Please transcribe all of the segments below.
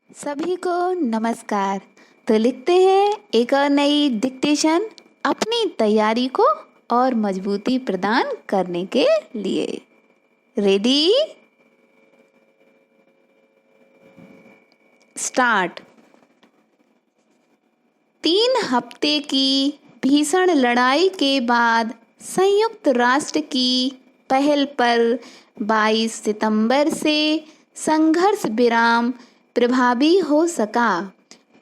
सभी को नमस्कार। तो लिखते हैं एक और नई डिक्टेशन अपनी तैयारी को और मजबूती प्रदान करने के लिए। Ready, start. 3 हफ्ते की भीषण लड़ाई के बाद संयुक्त राष्ट्र की पहल पर 22 सितंबर से संघर्ष विराम प्रभावी हो सका।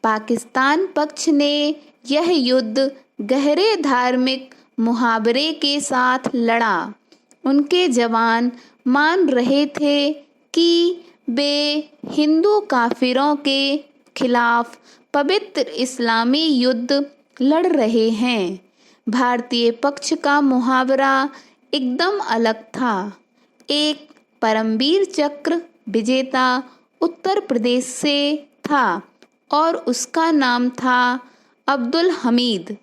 पाकिस्तान पक्ष ने यह युद्ध गहरे धार्मिक मुहावरे के साथ लड़ा। उनके जवान मान रहे थे कि वे हिंदू काफिरों के खिलाफ पवित्र इस्लामी युद्ध लड़ रहे हैं। भारतीय पक्ष का मुहावरा एकदम अलग था। एक परमवीर चक्र विजेता उत्तर प्रदेश से था और उसका नाम था अब्दुल हमीद।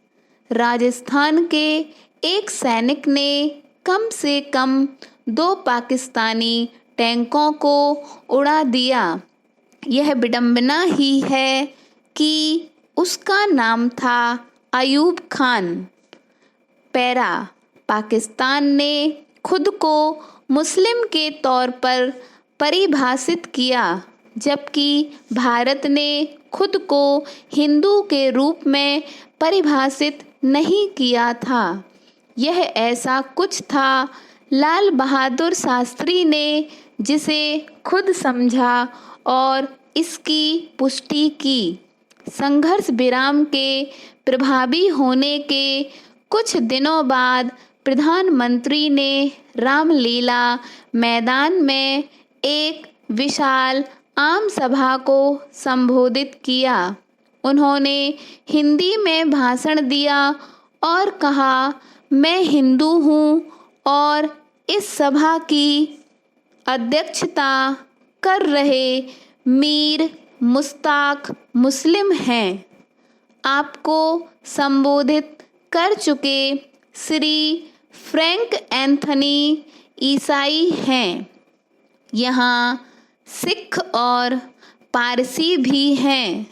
राजस्थान के एक सैनिक ने कम से कम 2 पाकिस्तानी टैंकों को उड़ा दिया। यह विडंबना ही है कि उसका नाम था अयूब खान। पैरा, पाकिस्तान ने खुद को मुस्लिम के तौर पर परिभाषित किया, जबकि भारत ने खुद को हिंदू के रूप में परिभाषित नहीं किया था। यह ऐसा कुछ था लाल बहादुर शास्त्री ने जिसे खुद समझा और इसकी पुष्टि की। संघर्ष विराम के प्रभावी होने के कुछ दिनों बाद प्रधानमंत्री ने रामलीला मैदान में एक विशाल आम सभा को संबोधित किया। उन्होंने हिंदी में भाषण दिया और कहा, मैं हिंदू हूँ और इस सभा की अध्यक्षता कर रहे मीर मुश्ताक मुस्लिम हैं। आपको संबोधित कर चुके श्री फ्रैंक एंथनी ईसाई हैं। यहाँ सिख और पारसी भी हैं।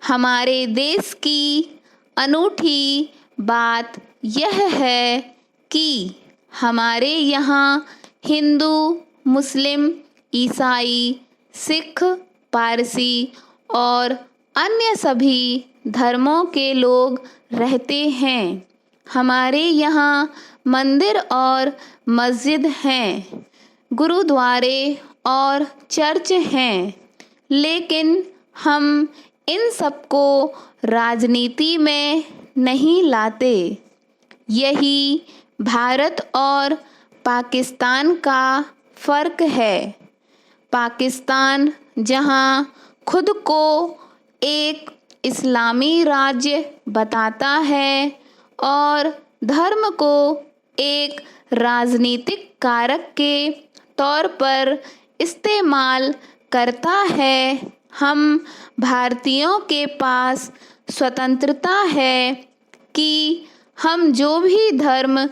हमारे देश की अनूठी बात यह है कि हमारे यहाँ हिंदू, मुस्लिम, ईसाई, सिख, पारसी और अन्य सभी धर्मों के लोग रहते हैं। हमारे यहाँ मंदिर और मस्जिद हैं, गुरुद्वारे और चर्च हैं, लेकिन हम इन सबको राजनीति में नहीं लाते। यही भारत और पाकिस्तान का फ़र्क है। पाकिस्तान जहां खुद को एक इस्लामी राज्य बताता है और धर्म को एक राजनीतिक कारक के तौर पर इस्तेमाल करता है, हम भारतीयों के पास स्वतंत्रता है कि हम जो भी धर्म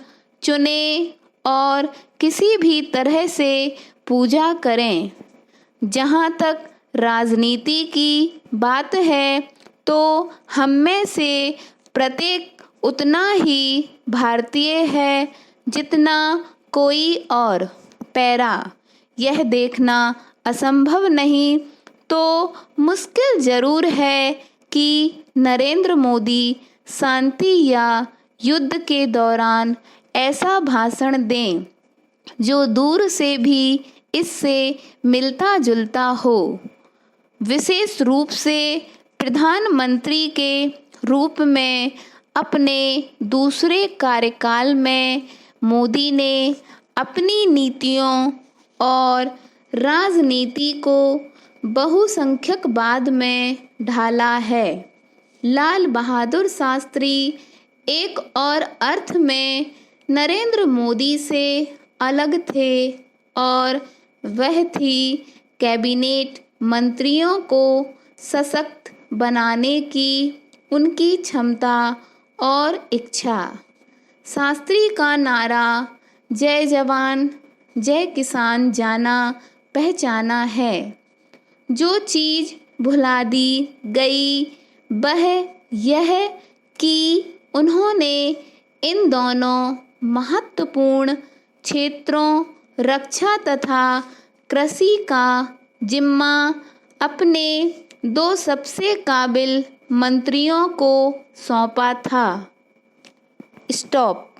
चुने और किसी भी तरह से पूजा करें। जहाँ तक राजनीति की बात है तो हम में से प्रत्येक उतना ही भारतीय है जितना कोई और। पैरा, यह देखना असंभव नहीं तो मुश्किल जरूर है कि नरेंद्र मोदी शांति या युद्ध के दौरान ऐसा भाषण दें जो दूर से भी इससे मिलता जुलता हो। विशेष रूप से प्रधानमंत्री के रूप में अपने दूसरे कार्यकाल में मोदी ने अपनी नीतियों और राजनीति को बहुसंख्यकवाद में ढाला है। लाल बहादुर शास्त्री एक और अर्थ में नरेंद्र मोदी से अलग थे और वह थी कैबिनेट मंत्रियों को सशक्त बनाने की उनकी क्षमता और इच्छा। शास्त्री का नारा जय जवान जय किसान जाना पहचाना है। जो चीज़ भुला दी गई वह यह कि उन्होंने इन दोनों महत्वपूर्ण क्षेत्रों रक्षा तथा कृषि का जिम्मा अपने दो सबसे काबिल मंत्रियों को सौंपा था। स्टॉप।